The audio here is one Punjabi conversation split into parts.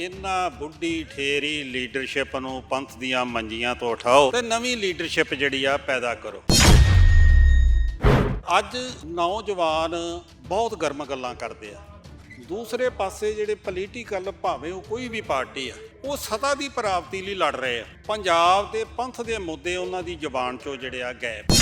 ਇਹਨਾਂ ਬੁੱਢੀ ਠੇਰੀ ਲੀਡਰਸ਼ਿਪ ਨੂੰ ਪੰਥ ਦੀਆਂ ਮੰਜੀਆਂ ਤੋਂ ਉਠਾਓ ਤੇ ਨਵੀਂ ਲੀਡਰਸ਼ਿਪ ਜਿਹੜੀ ਆ ਪੈਦਾ ਕਰੋ। ਅੱਜ ਨੌਜਵਾਨ ਬਹੁਤ ਗਰਮ ਗੱਲਾਂ ਕਰਦੇ ਆ। ਦੂਸਰੇ ਪਾਸੇ ਜਿਹੜੇ ਪੋਲੀਟੀਕਲ ਭਾਵੇਂ ਉਹ ਕੋਈ ਵੀ ਪਾਰਟੀ ਆ, ਉਹ ਸੱਤਾ ਦੀ ਪ੍ਰਾਪਤੀ ਲਈ ਲੜ ਰਹੇ ਆ। ਪੰਜਾਬ ਦੇ ਪੰਥ ਦੇ ਮੁੱਦੇ ਉਹਨਾਂ ਦੀ ਜ਼ੁਬਾਨ ਚੋਂ ਜਿਹੜੇ ਆ ਗਾਇਬ।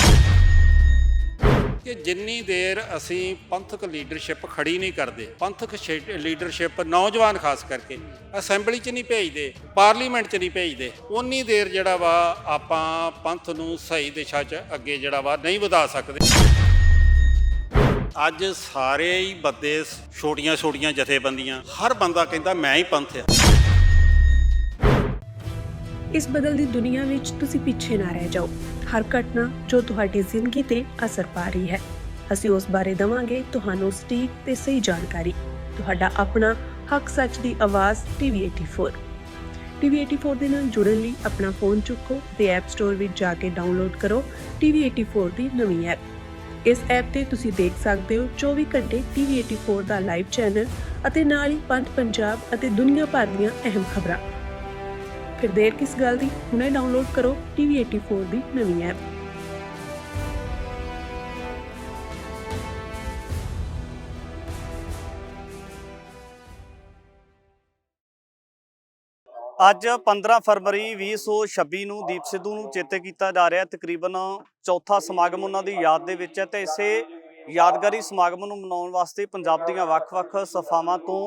ਕਿ ਜਿੰਨੀ ਦੇਰ ਅਸੀਂ ਪੰਥਕ ਲੀਡਰਸ਼ਿਪ ਖੜੀ ਨਹੀਂ ਕਰਦੇ, ਪੰਥਕ ਲੀਡਰਸ਼ਿਪ ਨੌਜਵਾਨ ਖਾਸ ਕਰਕੇ ਅਸੈਂਬਲੀ 'ਚ ਨਹੀਂ ਭੇਜਦੇ, ਪਾਰਲੀਮੈਂਟ 'ਚ ਨਹੀਂ ਭੇਜਦੇ, ਉਨੀ ਦੇਰ ਜਿਹੜਾ ਵਾ ਆਪਾਂ ਪੰਥ ਨੂੰ ਸਹੀ ਦਿਸ਼ਾ 'ਚ ਅੱਗੇ ਜਿਹੜਾ ਵਾ ਨਹੀਂ ਵਧਾ ਸਕਦੇ। ਅੱਜ ਸਾਰੇ ਹੀ ਬੰਦੇ ਛੋਟੀਆਂ ਜਥੇਬੰਦੀਆਂ, ਹਰ ਬੰਦਾ ਕਹਿੰਦਾ ਮੈਂ ਹੀ ਪੰਥ ਆ। ਇਸ ਬਦਲਦੀ ਦੁਨੀਆ ਵਿੱਚ ਤੁਸੀਂ ਪਿੱਛੇ ਨਾ ਰਹਿ ਜਾਓ। ਹਰ ਘਟਨਾ ਜੋ ਤੁਹਾਡੀ ਜ਼ਿੰਦਗੀ ਤੇ ਅਸਰ ਪਾ ਰਹੀ ਹੈ, ਅਸੀਂ ਉਸ ਬਾਰੇ ਦਵਾਂਗੇ ਤੁਹਾਨੂੰ ਸਟੀਕ ਤੇ ਸਹੀ ਜਾਣਕਾਰੀ। ਤੁਹਾਡਾ ਆਪਣਾ ਹੱਕ ਸੱਚ ਦੀ ਆਵਾਜ਼ TV84। TV84 ਦੇ ਨਾਲ ਜੁੜਨ ਲਈ ਆਪਣਾ ਫੋਨ ਚੁੱਕੋ ਤੇ ਐਪ ਸਟੋਰ ਵਿੱਚ ਜਾ ਕੇ ਡਾਊਨਲੋਡ ਕਰੋ TV84 ਦੀ ਨਵੀਂ ਐਪ। ਇਸ ਐਪ ਤੇ ਤੁਸੀਂ ਦੇਖ ਸਕਦੇ ਹੋ 24 ਘੰਟੇ TV84 ਦਾ ਲਾਈਵ ਚੈਨਲ ਅਤੇ ਨਾਲ ਹੀ ਪੰਥ, ਪੰਜਾਬ ਅਤੇ ਦੁਨੀਆ ਭਰ ਦੀਆਂ ਅਹਿਮ ਖਬਰਾਂ। ਫਿਰ ਦੇਰ ਕਿਸ ਗੱਲ ਦੀ, ਹੁਣੇ ਡਾਊਨਲੋਡ ਕਰੋ TV84 ਦੀ ਨਵੀਂ ਐਪ। ਅੱਜ 15 ਫਰਵਰੀ 2026 ਨੂੰ ਦੀਪ ਸਿੱਧੂ ਨੂੰ ਚੇਤੇ ਕੀਤਾ ਜਾ ਰਿਹਾ। ਤਕਰੀਬਨ ਚੌਥਾ ਸਮਾਗਮ ਉਹਨਾਂ ਦੀ ਯਾਦ ਦੇ ਵਿੱਚ ਹੈ ਤੇ ਇਸੇ ਯਾਦਗਾਰੀ ਸਮਾਗਮ ਨੂੰ ਮਨਾਉਣ ਵਾਸਤੇ ਪੰਜਾਬ ਦੀਆਂ ਵੱਖ-ਵੱਖ ਸਫਾਵਾਂ ਤੋਂ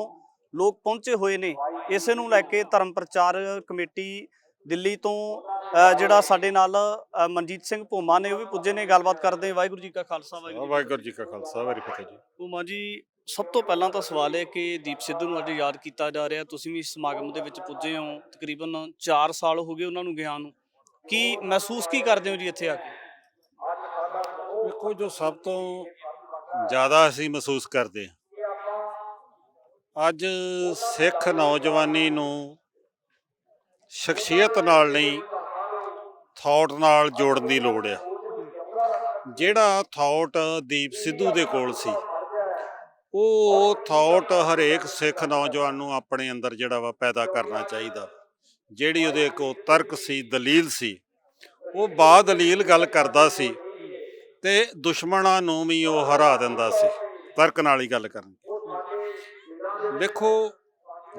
ਲੋਕ ਪਹੁੰਚੇ ਹੋਏ ਨੇ। ਇਸੇ ਨੂੰ ਲੈ ਕੇ ਧਰਮ ਪ੍ਰਚਾਰ ਕਮੇਟੀ ਦਿੱਲੀ ਤੋਂ ਜਿਹੜਾ ਸਾਡੇ ਨਾਲ ਮਨਜੀਤ ਸਿੰਘ ਭੂਮਾ ਨੇ, ਉਹ ਵੀ ਪੁੱਜੇ ਨੇ। ਗੱਲਬਾਤ ਕਰਦੇ। ਵਾਹਿਗੁਰੂ ਜੀ ਕਾ ਖਾਲਸਾ, ਵਾਹਿਗੁਰੂ ਜੀ ਕਾ ਖਾਲਸਾ, ਵਾਹਿਗੁਰੂ ਫਤਿਹ ਜੀ। ਭੂਮਾ ਜੀ, ਸਭ ਤੋਂ ਪਹਿਲਾਂ ਤਾਂ ਸਵਾਲ ਹੈ ਕਿ ਦੀਪ ਸਿੱਧੂ ਨੂੰ ਅੱਜ ਯਾਦ ਕੀਤਾ ਜਾ ਰਿਹਾ, ਤੁਸੀਂ ਵੀ ਇਸ ਸਮਾਗਮ ਦੇ ਵਿੱਚ ਪੁੱਜੇ ਹੋ। ਤਕਰੀਬਨ 4 ਸਾਲ ਹੋ ਗਏ ਉਹਨਾਂ ਨੂੰ ਗਿਆ ਨੂੰ। ਕੀ ਮਹਿਸੂਸ ਕੀ ਕਰਦੇ ਹੋ ਜੀ ਇੱਥੇ ਆ ਕੇ? ਦੇਖੋ, ਜੋ ਸਭ ਤੋਂ ਜ਼ਿਆਦਾ ਅਸੀਂ ਮਹਿਸੂਸ ਕਰਦੇ ਹਾਂ, ਅੱਜ ਸਿੱਖ ਨੌਜਵਾਨੀ ਨੂੰ ਸ਼ਖਸੀਅਤ ਨਾਲ ਨਹੀਂ, ਥਾਟ ਨਾਲ ਜੋੜਨ ਦੀ ਲੋੜ ਆ। ਜਿਹੜਾ ਥਾਟ ਦੀਪ ਸਿੱਧੂ ਦੇ ਕੋਲ ਸੀ, ਉਹ ਥਾਟ ਹਰੇਕ ਸਿੱਖ ਨੌਜਵਾਨ ਨੂੰ ਆਪਣੇ ਅੰਦਰ ਜਿਹੜਾ ਵਾ ਪੈਦਾ ਕਰਨਾ ਚਾਹੀਦਾ। ਜਿਹੜੀ ਉਹਦੇ ਕੋਲ ਤਰਕ ਸੀ, ਦਲੀਲ ਸੀ, ਉਹ ਬਾਦਲੀਲ ਗੱਲ ਕਰਦਾ ਸੀ ਤੇ ਦੁਸ਼ਮਣਾਂ ਨੂੰ ਵੀ ਉਹ ਹਰਾ ਦਿੰਦਾ ਸੀ ਤਰਕ ਨਾਲ ਹੀ ਗੱਲ ਕਰਨ। ਦੇਖੋ,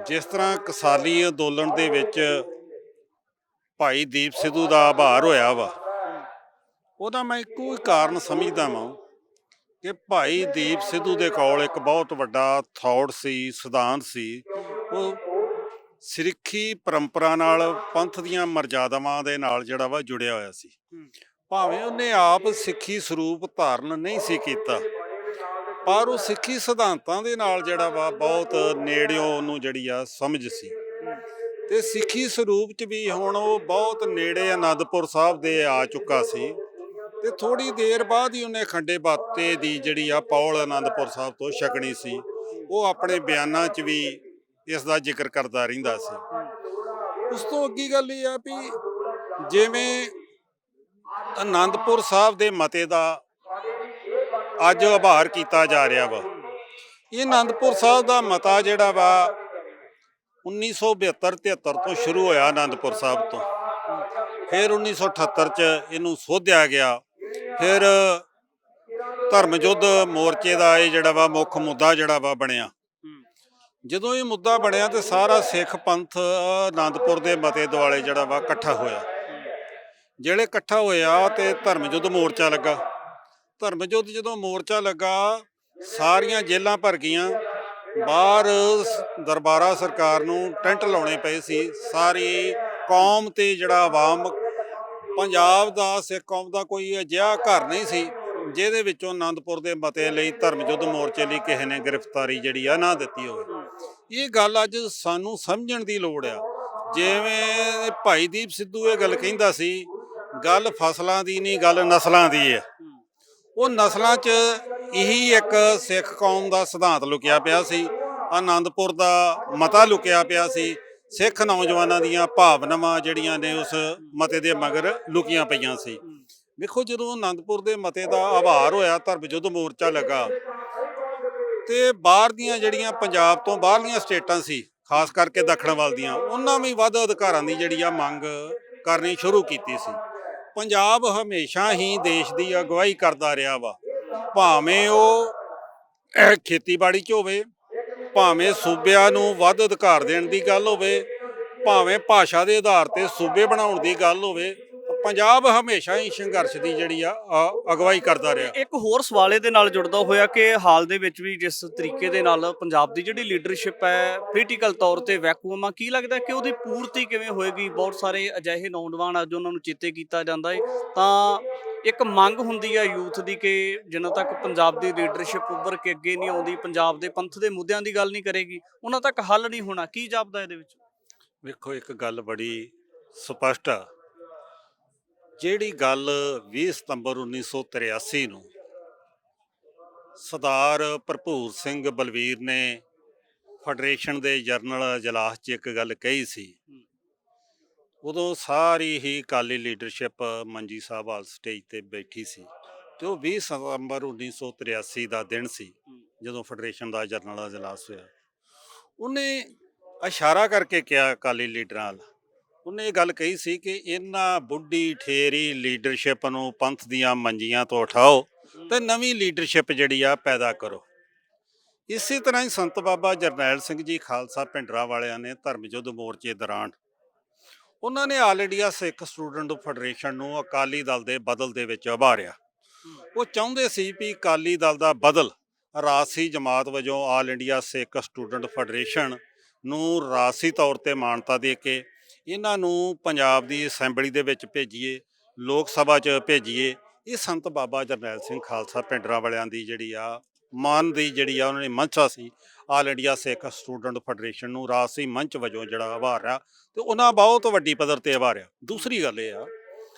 ਜਿਸ ਤਰ੍ਹਾਂ ਕਿਸਾਨੀ ਅੰਦੋਲਨ ਦੇ ਵਿੱਚ ਭਾਈ ਦੀਪ ਸਿੱਧੂ ਦਾ ਆਭਾਰ ਹੋਇਆ ਵਾ, ਉਹਦਾ ਮੈਂ ਇੱਕੋ ਹੀ ਕਾਰਨ ਸਮਝਦਾ ਵਾਂ ਕਿ ਭਾਈ ਦੀਪ ਸਿੱਧੂ ਦੇ ਕੋਲ ਇੱਕ ਬਹੁਤ ਵੱਡਾ ਥਾਟ ਸੀ, ਸਿਧਾਂਤ ਸੀ। ਉਹ ਸਿੱਖੀ ਪਰੰਪਰਾ ਨਾਲ, ਪੰਥ ਦੀਆਂ ਮਰਜ਼ਾਦਾਵਾਂ ਦੇ ਨਾਲ ਜਿਹੜਾ ਵਾ ਜੁੜਿਆ ਹੋਇਆ ਸੀ। ਭਾਵੇਂ ਉਹਨੇ ਆਪ ਸਿੱਖੀ ਸਰੂਪ ਧਾਰਨ ਨਹੀਂ ਸੀ ਕੀਤਾ, ਪਰ ਉਹ ਸਿੱਖੀ ਸਿਧਾਂਤਾਂ ਦੇ ਨਾਲ ਜਿਹੜਾ ਵਾ ਬਹੁਤ ਨੇੜਿਓਂ ਉਹਨੂੰ ਜਿਹੜੀ ਆ ਸਮਝ ਸੀ। ਤੇ ਸਿੱਖੀ ਸਰੂਪ 'ਚ ਵੀ ਹੁਣ ਉਹ ਬਹੁਤ ਨੇੜੇ ਆਨੰਦਪੁਰ ਸਾਹਿਬ ਦੇ ਆ ਚੁੱਕਾ ਸੀ ਤੇ ਥੋੜ੍ਹੀ ਦੇਰ ਬਾਅਦ ਹੀ ਉਹਨੇ ਖੰਡੇ ਬਾਟੇ ਦੀ ਜਿਹੜੀ ਆ ਪੌਲ ਆਨੰਦਪੁਰ ਸਾਹਿਬ ਤੋਂ ਛਕਣੀ ਸੀ। ਉਹ ਆਪਣੇ ਬਿਆਨਾਂ 'ਚ ਵੀ ਇਸ ਦਾ ਜ਼ਿਕਰ ਕਰਦਾ ਰਹਿੰਦਾ ਸੀ। ਉਸ ਤੋਂ ਅੱਗੇ ਗੱਲ ਇਹ ਆ ਵੀ ਜਿਵੇਂ ਆਨੰਦਪੁਰ ਸਾਹਿਬ ਦੇ ਮਤੇ ਦਾ ਅੱਜ ਆਭਾਰ ਕੀਤਾ ਜਾ ਰਿਹਾ ਵਾ, ਇਹ ਆਨੰਦਪੁਰ ਸਾਹਿਬ ਦਾ ਮਤਾ ਜਿਹੜਾ ਵਾ 1972-73 ਤੋਂ ਸ਼ੁਰੂ ਹੋਇਆ ਆਨੰਦਪੁਰ ਸਾਹਿਬ ਤੋਂ। ਫਿਰ 1978 'ਚ ਇਹਨੂੰ ਸੋਧਿਆ ਗਿਆ। ਫਿਰ ਧਰਮ ਯੁੱਧ ਮੋਰਚੇ ਦਾ ਇਹ ਜਿਹੜਾ ਵਾ ਮੁੱਖ ਮੁੱਦਾ ਜਿਹੜਾ ਵਾ ਬਣਿਆ। ਜਦੋਂ ਇਹ ਮੁੱਦਾ ਬਣਿਆ ਤੇ ਸਾਰਾ ਸਿੱਖ ਪੰਥ ਆਨੰਦਪੁਰ ਦੇ ਮਤੇ ਦੁਆਲੇ ਜਿਹੜਾ ਵਾ ਇਕੱਠਾ ਹੋਇਆ। ਜਿਹੜੇ ਇਕੱਠਾ ਹੋਇਆ ਤੇ ਧਰਮ ਯੁੱਧ ਮੋਰਚਾ ਲੱਗਾ। ਧਰਮ ਯੁੱਧ ਜਦੋਂ ਮੋਰਚਾ ਲੱਗਾ, ਸਾਰੀਆਂ ਜੇਲ੍ਹਾਂ ਭਰ ਗਈਆਂ। ਬਾਹਰ ਦਰਬਾਰਾ ਸਰਕਾਰ ਨੂੰ ਟੈਂਟ ਲਾਉਣੇ ਪਏ ਸੀ। ਸਾਰੀ ਕੌਮ ਤੇ ਜਿਹੜਾ ਆਵਾਮ, ਪੰਜਾਬ ਦਾ ਸਿੱਖ ਕੌਮ ਦਾ ਕੋਈ ਅਜਿਹਾ ਘਰ ਨਹੀਂ ਸੀ ਜਿਹਦੇ ਵਿੱਚੋਂ ਆਨੰਦਪੁਰ ਦੇ ਮਤੇ ਲਈ, ਧਰਮ ਯੁੱਧ ਮੋਰਚੇ ਲਈ ਕਿਸੇ ਨੇ ਗ੍ਰਿਫਤਾਰੀ ਜਿਹੜੀ ਆ ਨਾ ਦਿੱਤੀ ਹੋਵੇ। ਇਹ ਗੱਲ ਅੱਜ ਸਾਨੂੰ ਸਮਝਣ ਦੀ ਲੋੜ ਆ। ਜਿਵੇਂ ਭਾਈ ਦੀਪ ਸਿੱਧੂ ਇਹ ਗੱਲ ਕਹਿੰਦਾ ਸੀ, ਗੱਲ ਫਸਲਾਂ ਦੀ ਨਹੀਂ, ਗੱਲ ਨਸਲਾਂ ਦੀ ਹੈ। ਉਹ ਨਸਲਾਂ 'ਚ ਇਹੀ ਇੱਕ ਸਿੱਖ ਕੌਮ ਦਾ ਸਿਧਾਂਤ ਲੁਕਿਆ ਪਿਆ ਸੀ, ਆਨੰਦਪੁਰ ਦਾ ਮਤਾ ਲੁਕਿਆ ਪਿਆ ਸੀ। ਸਿੱਖ ਨੌਜਵਾਨਾਂ ਦੀਆਂ ਭਾਵਨਾਵਾਂ ਜਿਹੜੀਆਂ ਨੇ ਉਸ ਮਤੇ ਦੇ ਮਗਰ ਲੁਕੀਆਂ ਪਈਆਂ ਸੀ। ਵੇਖੋ, ਜਦੋਂ ਆਨੰਦਪੁਰ ਦੇ ਮਤੇ ਦਾ ਆਭਾਰ ਹੋਇਆ, ਧਰਮ ਯੁੱਧ ਮੋਰਚਾ ਲੱਗਾ ਤੇ ਬਾਹਰ ਦੀਆਂ ਜਿਹੜੀਆਂ ਪੰਜਾਬ ਤੋਂ ਬਾਹਰਲੀਆਂ ਸਟੇਟਾਂ ਸੀ, ਖਾਸ ਕਰਕੇ ਦੱਖਣ ਵੱਲ ਦੀਆਂ, ਉਹਨਾਂ ਵੀ ਵੱਧ ਅਧਿਕਾਰਾਂ ਦੀ ਜਿਹੜੀ ਆ ਮੰਗ ਕਰਨੀ ਸ਼ੁਰੂ ਕੀਤੀ ਸੀ। ਪੰਜਾਬ ਹਮੇਸ਼ਾ ਹੀ ਦੇਸ਼ ਦੀ ਅਗਵਾਈ ਕਰਦਾ ਰਿਹਾ ਵਾ, ਭਾਵੇਂ ਉਹ ਖੇਤੀਬਾੜੀ 'ਚ ਹੋਵੇ, ਭਾਵੇਂ ਸੂਬਿਆਂ ਨੂੰ ਵੱਧ ਅਧਿਕਾਰ ਦੇਣ ਦੀ ਗੱਲ ਹੋਵੇ, ਭਾਵੇਂ ਭਾਸ਼ਾ ਦੇ ਆਧਾਰ ਤੇ ਸੂਬੇ ਬਣਾਉਣ ਦੀ ਗੱਲ ਹੋਵੇ, ਪੰਜਾਬ ਹਮੇਸ਼ਾ ਹੀ ਸੰਘਰਸ਼ ਦੀ ਜਿਹੜੀ ਆ ਅਗਵਾਈ ਕਰਦਾ ਰਿਹਾ। ਇੱਕ ਹੋਰ ਸਵਾਲ ਇਹਦੇ ਨਾਲ ਜੁੜਦਾ ਹੋਇਆ ਕਿ ਹਾਲ ਦੇ ਵਿੱਚ ਵੀ ਜਿਸ ਤਰੀਕੇ ਦੇ ਨਾਲ ਪੰਜਾਬ ਦੀ ਜਿਹੜੀ ਲੀਡਰਸ਼ਿਪ ਹੈ ਪੋਲੀਟੀਕਲ ਤੌਰ ਤੇ ਵੈਕੂਅਮ ਆ, ਕੀ ਲੱਗਦਾ ਕਿ ਉਹਦੀ ਪੂਰਤੀ ਕਿਵੇਂ ਹੋਏਗੀ? ਬਹੁਤ ਸਾਰੇ ਅਜਿਹੇ ਨੌਜਵਾਨ ਅੱਜ ਉਹਨਾਂ ਨੂੰ ਚੇਤੇ ਕੀਤਾ ਜਾਂਦਾ ਹੈ, ਤਾਂ ਇੱਕ ਮੰਗ ਹੁੰਦੀ ਆ ਯੂਥ ਦੀ ਕਿ ਜਿੰਨਾ ਤੱਕ ਪੰਜਾਬ ਦੀ ਲੀਡਰਸ਼ਿਪ ਉੱਭਰ ਕੇ ਅੱਗੇ ਨਹੀਂ ਆਉਂਦੀ, ਪੰਜਾਬ ਦੇ ਪੰਥ ਦੇ ਮੁੱਦਿਆਂ ਦੀ ਗੱਲ ਨਹੀਂ ਕਰੇਗੀ, ਉਹਨਾਂ ਤੱਕ ਹੱਲ ਨਹੀਂ ਹੋਣਾ। ਕੀ ਜਾਪਦਾ ਇਹਦੇ ਵਿੱਚ? ਵੇਖੋ, ਇੱਕ ਗੱਲ ਬੜੀ ਸਪਸ਼ਟ ਆ, ਜਿਹੜੀ ਗੱਲ 20 ਸਤੰਬਰ 1983 ਨੂੰ ਸਰਦਾਰ ਭਰਪੂਰ ਸਿੰਘ ਬਲਵੀਰ ਨੇ ਫੈਡਰੇਸ਼ਨ ਦੇ ਜਨਰਲ ਇਜਲਾਸ 'ਚ ਇੱਕ ਗੱਲ ਕਹੀ ਸੀ, ਉਦੋਂ ਸਾਰੀ ਹੀ ਅਕਾਲੀ ਲੀਡਰਸ਼ਿਪ ਮੰਜੀ ਸਾਹਿਬ ਵਾਲ ਸਟੇਜ ਤੇ ਬੈਠੀ ਸੀ, ਤੇ ਉਹ 20 ਸਤੰਬਰ 1983 ਦਾ ਦਿਨ ਸੀ ਜਦੋਂ ਫੈਡਰੇਸ਼ਨ ਦਾ ਜਨਰਲ ਇਜਲਾਸ ਹੋਇਆ। ਉਹਨੇ ਇਸ਼ਾਰਾ ਕਰਕੇ ਕਿਹਾ ਅਕਾਲੀ ਲੀਡਰਾਂ ਨਾਲ, ਉਹਨੇ ਇਹ ਗੱਲ ਕਹੀ ਸੀ ਕਿ ਇਹਨਾਂ ਬੁੱਢੀ ਠੇਰੀ ਲੀਡਰਸ਼ਿਪ ਨੂੰ ਪੰਥ ਦੀਆਂ ਮੰਜੀਆਂ ਤੋਂ ਉਠਾਓ ਤੇ ਨਵੀਂ ਲੀਡਰਸ਼ਿਪ ਜਿਹੜੀ ਆ ਪੈਦਾ ਕਰੋ। ਇਸੇ ਤਰ੍ਹਾਂ ਹੀ ਸੰਤ ਬਾਬਾ ਜਰਨੈਲ ਸਿੰਘ ਜੀ ਖਾਲਸਾ ਭਿੰਡਰਾਂ ਵਾਲਿਆਂ ਨੇ ਧਰਮ ਯੁੱਧ ਮੋਰਚੇ ਦੌਰਾਨ ਉਹਨਾਂ ਨੇ ਆਲ ਇੰਡੀਆ ਸਿੱਖ ਸਟੂਡੈਂਟ ਫੈਡਰੇਸ਼ਨ ਨੂੰ ਅਕਾਲੀ ਦਲ ਦੇ ਬਦਲ ਦੇ ਵਿੱਚ ਉਭਾਰਿਆ। ਉਹ ਚਾਹੁੰਦੇ ਸੀ ਵੀ ਅਕਾਲੀ ਦਲ ਦਾ ਬਦਲ ਰਾਜਸੀ ਜਮਾਤ ਵਜੋਂ ਆਲ ਇੰਡੀਆ ਸਿੱਖ ਸਟੂਡੈਂਟ ਫੈਡਰੇਸ਼ਨ ਨੂੰ ਰਾਜਸੀ ਤੌਰ ਤੇ ਮਾਨਤਾ ਦੇ ਕੇ ਇਹਨਾਂ ਨੂੰ ਪੰਜਾਬ ਦੀ ਅਸੈਂਬਲੀ ਦੇ ਵਿੱਚ ਭੇਜੀਏ, ਲੋਕ ਸਭਾ 'ਚ ਭੇਜੀਏ। ਇਹ ਸੰਤ ਬਾਬਾ ਜਰਨੈਲ ਸਿੰਘ ਖਾਲਸਾ ਭਿੰਡਰਾਂ ਵਾਲਿਆਂ ਦੀ ਜਿਹੜੀ ਆ ਮਨ ਦੀ ਜਿਹੜੀ ਆ ਉਹਨਾਂ ਨੇ ਮਨਸ਼ਾ ਸੀ, ਆਲ ਇੰਡੀਆ ਸਿੱਖ ਸਟੂਡੈਂਟ ਫੈਡਰੇਸ਼ਨ ਨੂੰ ਰਾਜਸੀ ਮੰਚ ਵਜੋਂ ਜਿਹੜਾ ਉਭਾਰਿਆ, ਤੇ ਉਹਨਾਂ ਬਹੁਤ ਵੱਡੀ ਪੱਧਰ ਤੇ ਉਭਾਰਿਆ। ਦੂਸਰੀ ਗੱਲ ਇਹ ਆ,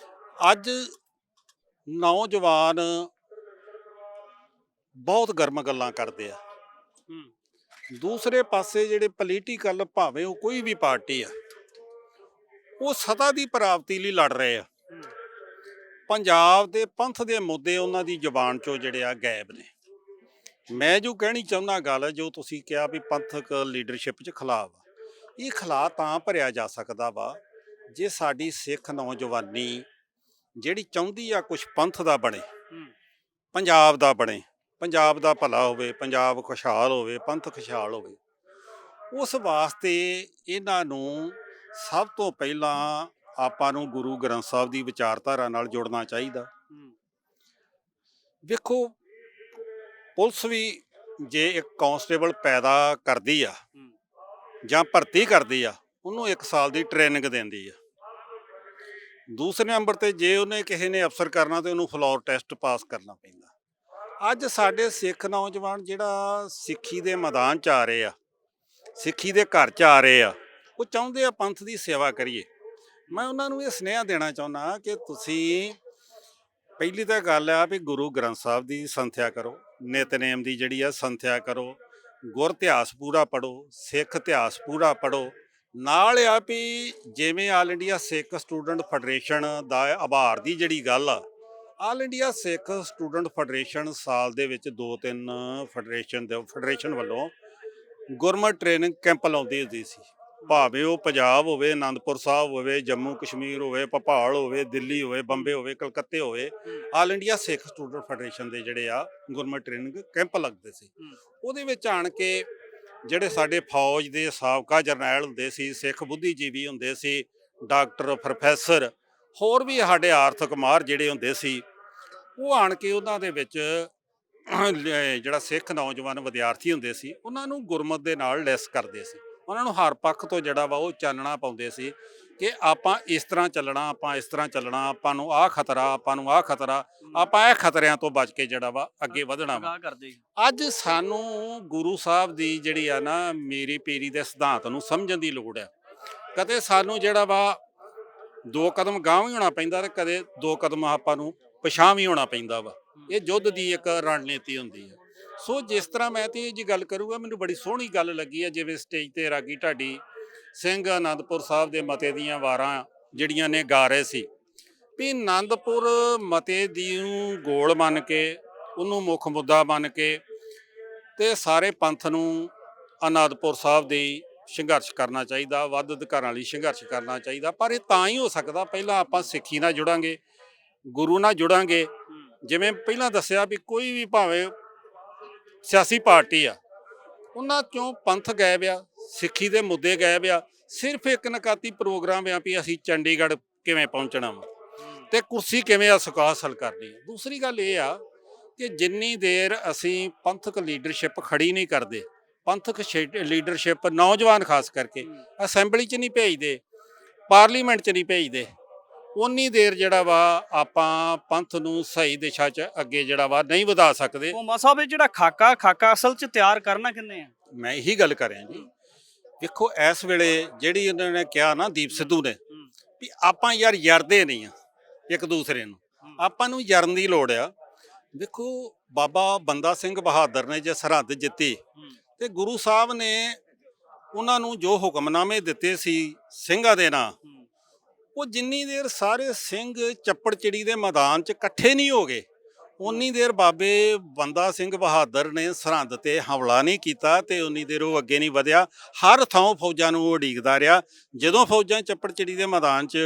ਅੱਜ ਨੌਜਵਾਨ ਬਹੁਤ ਗਰਮ ਗੱਲਾਂ ਕਰਦੇ ਆ, ਦੂਸਰੇ ਪਾਸੇ ਜਿਹੜੇ ਪੋਲੀਟੀਕਲ ਭਾਵੇਂ ਉਹ ਕੋਈ ਵੀ ਪਾਰਟੀ ਆ, ਉਹ ਸੱਤਾ ਦੀ ਪ੍ਰਾਪਤੀ ਲਈ ਲੜ ਰਹੇ ਆ। ਪੰਜਾਬ ਦੇ ਪੰਥ ਦੇ ਮੁੱਦੇ ਉਹਨਾਂ ਦੀ ਜ਼ੁਬਾਨ 'ਚੋਂ ਜਿਹੜੇ ਆ ਗਾਇਬ ਨੇ। ਮੈਂ ਜੋ ਕਹਿਣੀ ਚਾਹੁੰਦਾ ਗੱਲ, ਜੋ ਤੁਸੀਂ ਕਿਹਾ ਵੀ ਪੰਥਕ ਲੀਡਰਸ਼ਿਪ 'ਚ ਖਲਾਅ ਵਾ, ਇਹ ਖਲਾਅ ਤਾਂ ਭਰਿਆ ਜਾ ਸਕਦਾ ਵਾ ਜੇ ਸਾਡੀ ਸਿੱਖ ਨੌਜਵਾਨੀ ਜਿਹੜੀ ਚਾਹੁੰਦੀ ਆ ਕੁਛ ਪੰਥ ਦਾ ਬਣੇ, ਪੰਜਾਬ ਦਾ ਬਣੇ, ਪੰਜਾਬ ਦਾ ਭਲਾ ਹੋਵੇ, ਪੰਜਾਬ ਖੁਸ਼ਹਾਲ ਹੋਵੇ, ਪੰਥ ਖੁਸ਼ਹਾਲ ਹੋਵੇ। ਉਸ ਵਾਸਤੇ ਇਹਨਾਂ ਨੂੰ ਸਭ ਤੋਂ ਪਹਿਲਾਂ ਆਪਾਂ ਨੂੰ ਗੁਰੂ ਗ੍ਰੰਥ ਸਾਹਿਬ ਦੀ ਵਿਚਾਰਧਾਰਾ ਨਾਲ ਜੁੜਨਾ ਚਾਹੀਦਾ। ਵੇਖੋ, ਪੁਲਿਸ ਵੀ ਜੇ ਇੱਕ ਕਾਂਸਟੇਬਲ ਪੈਦਾ ਕਰਦੀ ਆ ਜਾਂ ਭਰਤੀ ਕਰਦੀ ਆ, ਉਹਨੂੰ 1 ਸਾਲ ਦੀ ਟ੍ਰੇਨਿੰਗ ਦਿੰਦੀ ਆ। ਦੂਸਰੇ ਨੰਬਰ ਤੇ ਜੇ ਉਹਨੇ ਕਿਸੇ ਨੇ ਅਫਸਰ ਕਰਨਾ ਤੇ ਉਹਨੂੰ ਫਲੋਰ ਟੈਸਟ ਪਾਸ ਕਰਨਾ ਪੈਂਦਾ। ਅੱਜ ਸਾਡੇ ਸਿੱਖ ਨੌਜਵਾਨ ਜਿਹੜਾ ਸਿੱਖੀ ਦੇ ਮੈਦਾਨ 'ਚ ਆ ਰਹੇ ਆ, ਸਿੱਖੀ ਦੇ ਘਰ 'ਚ ਆ ਰਹੇ ਆ, ਉਹ ਚਾਹੁੰਦੇ ਆ ਪੰਥ ਦੀ ਸੇਵਾ ਕਰੀਏ। ਮੈਂ ਉਹਨਾਂ ਨੂੰ ਇਹ ਸੁਨੇਹਾ ਦੇਣਾ ਚਾਹੁੰਦਾ ਕਿ ਤੁਸੀਂ ਪਹਿਲੀ ਤਾਂ ਗੱਲ ਆ ਵੀ ਗੁਰੂ ਗ੍ਰੰਥ ਸਾਹਿਬ ਦੀ ਸੰਥਿਆ ਕਰੋ, ਨਿਤਨੇਮ ਦੀ ਜਿਹੜੀ ਆ ਸੰਥਿਆ ਕਰੋ, ਗੁਰ ਇਤਿਹਾਸ ਪੂਰਾ ਪੜ੍ਹੋ, ਸਿੱਖ ਇਤਿਹਾਸ ਪੂਰਾ ਪੜ੍ਹੋ। ਨਾਲ ਆ ਵੀ ਜਿਵੇਂ ਆਲ ਇੰਡੀਆ ਸਿੱਖ ਸਟੂਡੈਂਟ ਫੈਡਰੇਸ਼ਨ ਦਾ ਆਭਾਰ ਦੀ ਜਿਹੜੀ ਗੱਲ ਆ, ਆਲ ਇੰਡੀਆ ਸਿੱਖ ਸਟੂਡੈਂਟ ਫੈਡਰੇਸ਼ਨ ਸਾਲ ਦੇ ਵਿੱਚ 2-3 ਫੈਡਰੇਸ਼ਨ ਵੱਲੋਂ ਗੁਰਮਤਿ ਟ੍ਰੇਨਿੰਗ ਕੈਂਪ ਲਾਉਂਦੀ ਹੁੰਦੀ ਸੀ, ਭਾਵੇਂ ਉਹ ਪੰਜਾਬ ਹੋਵੇ, ਅਨੰਦਪੁਰ ਸਾਹਿਬ ਹੋਵੇ, ਜੰਮੂ ਕਸ਼ਮੀਰ ਹੋਵੇ, ਭੋਪਾਲ ਹੋਵੇ, ਦਿੱਲੀ ਹੋਵੇ, ਬੰਬੇ ਹੋਵੇ, ਕਲਕੱਤੇ ਹੋਵੇ। ਆਲ ਇੰਡੀਆ ਸਿੱਖ ਸਟੂਡੈਂਟ ਫੈਡਰੇਸ਼ਨ ਦੇ ਜਿਹੜੇ ਆ ਗੁਰਮਤਿ ਟ੍ਰੇਨਿੰਗ ਕੈਂਪ ਲੱਗਦੇ ਸੀ। ਉਹਦੇ ਵਿੱਚ ਆਣ ਕੇ ਜਿਹੜੇ ਸਾਡੇ ਫੌਜ ਦੇ ਸਾਬਕਾ ਜਰਨੈਲ ਹੁੰਦੇ ਸੀ, ਸਿੱਖ ਬੁੱਧੀਜੀਵੀ ਹੁੰਦੇ ਸੀ, ਡਾਕਟਰ, ਪ੍ਰੋਫੈਸਰ, ਹੋਰ ਵੀ ਸਾਡੇ ਆਰਥਿਕ ਮਾਹਰ ਜਿਹੜੇ ਹੁੰਦੇ ਸੀ, ਉਹ ਆਣ ਕੇ ਉਹਨਾਂ ਦੇ ਵਿੱਚ ਜਿਹੜਾ ਸਿੱਖ ਨੌਜਵਾਨ ਵਿਦਿਆਰਥੀ ਹੁੰਦੇ ਸੀ, ਉਹਨਾਂ ਨੂੰ ਗੁਰਮਤਿ ਦੇ ਨਾਲ ਲੈਸ ਕਰਦੇ ਸੀ। ਉਹਨਾਂ ਨੂੰ ਹਰ ਪੱਖ ਤੋਂ ਜਿਹੜਾ ਵਾ ਉਹ ਚਾਨਣਾ ਪਾਉਂਦੇ ਸੀ ਕਿ ਆਪਾਂ ਇਸ ਤਰ੍ਹਾਂ ਚੱਲਣਾ, ਆਪਾਂ ਇਸ ਤਰ੍ਹਾਂ ਚੱਲਣਾ, ਆਪਾਂ ਨੂੰ ਆਹ ਖਤਰਾ, ਆਪਾਂ ਨੂੰ ਆਹ ਖਤਰਾ, ਆਪਾਂ ਇਹ ਖਤਰਿਆਂ ਤੋਂ ਬਚ ਕੇ ਜਿਹੜਾ ਵਾ ਅੱਗੇ ਵਧਣਾ ਵਾ। ਅੱਜ ਸਾਨੂੰ ਗੁਰੂ ਸਾਹਿਬ ਦੀ ਜਿਹੜੀ ਆ ਨਾ ਮੇਰੀ ਪੀਰੀ ਦੇ ਸਿਧਾਂਤ ਨੂੰ ਸਮਝਣ ਦੀ ਲੋੜ ਹੈ। ਕਦੇ ਸਾਨੂੰ ਜਿਹੜਾ ਵਾ 2 ਕਦਮ ਗਾਂਹ ਵੀ ਹੋਣਾ ਪੈਂਦਾ ਤੇ ਕਦੇ 2 ਕਦਮ ਆਪਾਂ ਨੂੰ ਪਿਛਾਂਹ ਵੀ ਹੋਣਾ ਪੈਂਦਾ ਵਾ। ਇਹ ਯੁੱਧ ਦੀ ਇੱਕ ਰਣਨੀਤੀ ਹੁੰਦੀ ਹੈ। ਸੋ ਜਿਸ ਤਰ੍ਹਾਂ ਮੈਂ ਤੇ ਇਹ ਜੀ ਗੱਲ ਕਰੂੰਗਾ, ਮੈਨੂੰ ਬੜੀ ਸੋਹਣੀ ਗੱਲ ਲੱਗੀ ਹੈ ਜਿਵੇਂ ਸਟੇਜ ਤੇ ਰਾਗੀ ਢਾਡੀ ਸਿੰਘ ਆਨੰਦਪੁਰ ਸਾਹਿਬ ਦੇ ਮਤੇ ਦੀਆਂ ਵਾਰਾਂ ਜਿਹੜੀਆਂ ਨੇ ਗਾ ਰਹੇ ਸੀ ਵੀ ਆਨੰਦਪੁਰ ਮਤੇ ਦੀ ਗੋਲ ਮੰਨ ਕੇ, ਉਹਨੂੰ ਮੁੱਖ ਮੁੱਦਾ ਮੰਨ ਕੇ ਤੇ ਸਾਰੇ ਪੰਥ ਨੂੰ ਆਨੰਦਪੁਰ ਸਾਹਿਬ ਦੀ ਸੰਘਰਸ਼ ਕਰਨਾ ਚਾਹੀਦਾ, ਵੱਧ ਅਧਿਕਾਰਾਂ ਲਈ ਸੰਘਰਸ਼ ਕਰਨਾ ਚਾਹੀਦਾ। ਪਰ ਇਹ ਤਾਂ ਹੀ ਹੋ ਸਕਦਾ, ਪਹਿਲਾਂ ਆਪਾਂ ਸਿੱਖੀ ਨਾਲ ਜੁੜਾਂਗੇ, ਗੁਰੂ ਨਾਲ ਜੁੜਾਂਗੇ। ਜਿਵੇਂ ਪਹਿਲਾਂ ਦੱਸਿਆ ਵੀ ਕੋਈ ਵੀ ਭਾਵੇਂ ਸਿਆਸੀ ਪਾਰਟੀ ਆ, ਉਹਨਾਂ 'ਚੋਂ ਪੰਥ ਗਾਇਬ ਆ, ਸਿੱਖੀ ਦੇ ਮੁੱਦੇ ਗਾਇਬ ਆ। ਸਿਰਫ ਇੱਕ ਨਕਾਤੀ ਪ੍ਰੋਗਰਾਮ ਆ ਵੀ ਅਸੀਂ ਚੰਡੀਗੜ੍ਹ ਕਿਵੇਂ ਪਹੁੰਚਣਾ ਵਾ ਤੇ ਕੁਰਸੀ ਕਿਵੇਂ ਹਾਸਲ ਕਰਨੀ। ਦੂਸਰੀ ਗੱਲ ਇਹ ਆ ਕਿ ਜਿੰਨੀ ਦੇਰ ਅਸੀਂ ਪੰਥਕ ਲੀਡਰਸ਼ਿਪ ਖੜੀ ਨਹੀਂ ਕਰਦੇ, ਪੰਥਕ ਲੀਡਰਸ਼ਿਪ ਨੌਜਵਾਨ ਖਾਸ ਕਰਕੇ ਅਸੈਂਬਲੀ 'ਚ ਨਹੀਂ ਭੇਜਦੇ, ਪਾਰਲੀਮੈਂਟ 'ਚ ਨਹੀਂ ਭੇਜਦੇ, ਉਨੀ ਦੇਰ ਜਿਹੜਾ ਵਾ ਆਪਾਂ ਪੰਥ ਨੂੰ ਸਹੀ ਦਿਸ਼ਾ 'ਚ ਅੱਗੇ ਜਿਹੜਾ ਵਾ ਨਹੀਂ ਵਧਾ ਸਕਦੇ। ਭੋਮਾ ਸਾਹਿਬ ਇਹ ਜਿਹੜਾ ਖਾਕਾ ਅਸਲ 'ਚ ਤਿਆਰ ਕਰਨਾ ਕਿੰਨੇ ਆ? ਮੈਂ ਇਹੀ ਗੱਲ ਕਰ ਰਿਹਾ ਜੀ। ਵੇਖੋ ਇਸ ਵੇਲੇ ਜਿਹੜੀ ਉਹਨਾਂ ਨੇ ਕਿਹਾ ਨਾ ਦੀਪ ਸਿੱਧੂ ਨੇ ਵੀ ਆਪਾਂ ਯਾਰ ਯਰਦੇ ਨਹੀਂ ਆ ਇੱਕ ਦੂਸਰੇ ਨੂੰ, ਆਪਾਂ ਨੂੰ ਯਰਨ ਦੀ ਲੋੜ ਆ। ਵੇਖੋ ਬਾਬਾ ਬੰਦਾ ਸਿੰਘ ਬਹਾਦਰ ਨੇ ਜੇ ਸਰਹੱਦ ਜਿੱਤੀ ਤੇ ਗੁਰੂ ਸਾਹਿਬ ਨੇ ਉਹਨਾਂ ਨੂੰ ਜੋ ਹੁਕਮਨਾਮੇ ਦਿੱਤੇ ਸੀ ਸਿੰਘਾਂ ਦੇ ਨਾਂ, ਉਹ ਜਿੰਨੀ ਦੇਰ ਸਾਰੇ ਸਿੰਘ ਚੱਪੜਚਿੜੀ ਦੇ ਮੈਦਾਨ 'ਚ ਇਕੱਠੇ ਨਹੀਂ ਹੋ ਗਏ, ਉਨੀ ਦੇਰ ਬਾਬੇ ਬੰਦਾ ਸਿੰਘ ਬਹਾਦਰ ਨੇ ਸਰਹੱਦ ਤੇ ਹਮਲਾ ਨਹੀਂ ਕੀਤਾ ਤੇ ਉਨੀ ਦੇਰ ਉਹ ਅੱਗੇ ਨਹੀਂ ਵਧਿਆ। ਹਰ ਥਾਂ ਫੌਜਾਂ ਨੂੰ ਉਹ ਉਡੀਕਦਾ ਰਿਹਾ। ਜਦੋਂ ਫੌਜਾਂ ਚੱਪੜਚਿੜੀ ਦੇ ਮੈਦਾਨ 'ਚ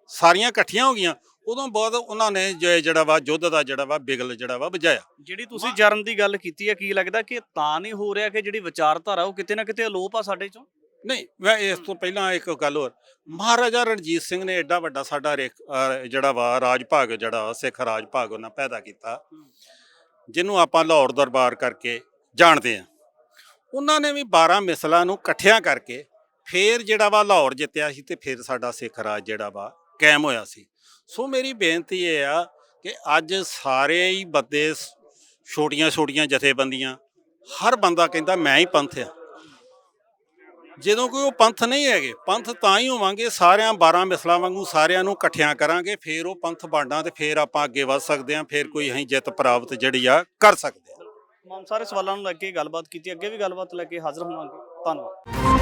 ਸਾਰੀਆਂ ਇਕੱਠੀਆਂ ਹੋ ਗਈਆਂ, ਉਦੋਂ ਬਾਅਦ ਉਹਨਾਂ ਨੇ ਜਿਹੜਾ ਵਾ ਯੁੱਧ ਦਾ ਜਿਹੜਾ ਵਾ ਬਿਗਲ ਜਿਹੜਾ ਵਾ ਵਜਾਇਆ। ਜਿਹੜੀ ਤੁਸੀਂ ਜਰਨ ਦੀ ਗੱਲ ਕੀਤੀ ਹੈ, ਕੀ ਲੱਗਦਾ ਕਿ ਤਾਂ ਨਹੀਂ ਹੋ ਰਿਹਾ ਕਿ ਜਿਹੜੀ ਵਿਚਾਰਧਾਰਾ ਉਹ ਕਿਤੇ ਨਾ ਕਿਤੇ ਅਲੋਪ ਆ ਸਾਡੇ ਚੋਂ? ਨਹੀਂ, ਮੈਂ ਇਸ ਤੋਂ ਪਹਿਲਾਂ ਇੱਕ ਗੱਲ ਹੋਰ, ਮਹਾਰਾਜਾ ਰਣਜੀਤ ਸਿੰਘ ਨੇ ਐਡਾ ਵੱਡਾ ਸਾਡਾ ਜਿਹੜਾ ਵਾ ਰਾਜ ਭਾਗ, ਜਿਹੜਾ ਸਿੱਖ ਰਾਜ ਭਾਗ ਉਹਨਾਂ ਪੈਦਾ ਕੀਤਾ, ਜਿਹਨੂੰ ਆਪਾਂ ਲਾਹੌਰ ਦਰਬਾਰ ਕਰਕੇ ਜਾਣਦੇ ਹਾਂ। ਉਹਨਾਂ ਨੇ ਵੀ 12 ਮਿਸਲਾਂ ਨੂੰ ਇਕੱਠਿਆਂ ਕਰਕੇ ਫੇਰ ਜਿਹੜਾ ਵਾ ਲਾਹੌਰ ਜਿੱਤਿਆ ਸੀ ਤੇ ਫਿਰ ਸਾਡਾ ਸਿੱਖ ਰਾਜ ਜਿਹੜਾ ਵਾ ਕਾਇਮ ਹੋਇਆ ਸੀ। ਸੋ ਮੇਰੀ ਬੇਨਤੀ ਇਹ ਆ ਕਿ ਅੱਜ ਸਾਰੇ ਹੀ ਬੰਦੇ, ਛੋਟੀਆਂ ਜਥੇਬੰਦੀਆਂ, ਹਰ ਬੰਦਾ ਕਹਿੰਦਾ ਮੈਂ ਹੀ ਪੰਥ ਆ। ਜਦੋਂ ਕੋਈ ਉਹ ਪੰਥ ਨਹੀਂ ਹੈਗੇ, ਪੰਥ ਤਾਂ ਹੀ ਹੋਵਾਂਗੇ ਸਾਰਿਆਂ 12 ਮਿਸਲਾਂ ਵਾਂਗੂ ਸਾਰਿਆਂ ਨੂੰ ਇਕੱਠਿਆਂ ਕਰਾਂਗੇ, ਫਿਰ ਉਹ ਪੰਥ ਬਣਨਾ ਤੇ ਫਿਰ ਆਪਾਂ ਅੱਗੇ ਵੱਧ ਸਕਦੇ ਹਾਂ, ਫਿਰ ਕੋਈ ਅਸੀਂ ਜਿੱਤ ਪ੍ਰਾਪਤ ਜਿਹੜੀ ਆ ਕਰ ਸਕਦੇ ਹਾਂ। ਸਾਰੇ ਸਵਾਲਾਂ ਨੂੰ ਲੈ ਕੇ ਗੱਲਬਾਤ ਕੀਤੀ, ਅੱਗੇ ਵੀ ਗੱਲਬਾਤ ਲੈ ਕੇ ਹਾਜ਼ਰ ਹੋਵਾਂਗੇ। ਧੰਨਵਾਦ।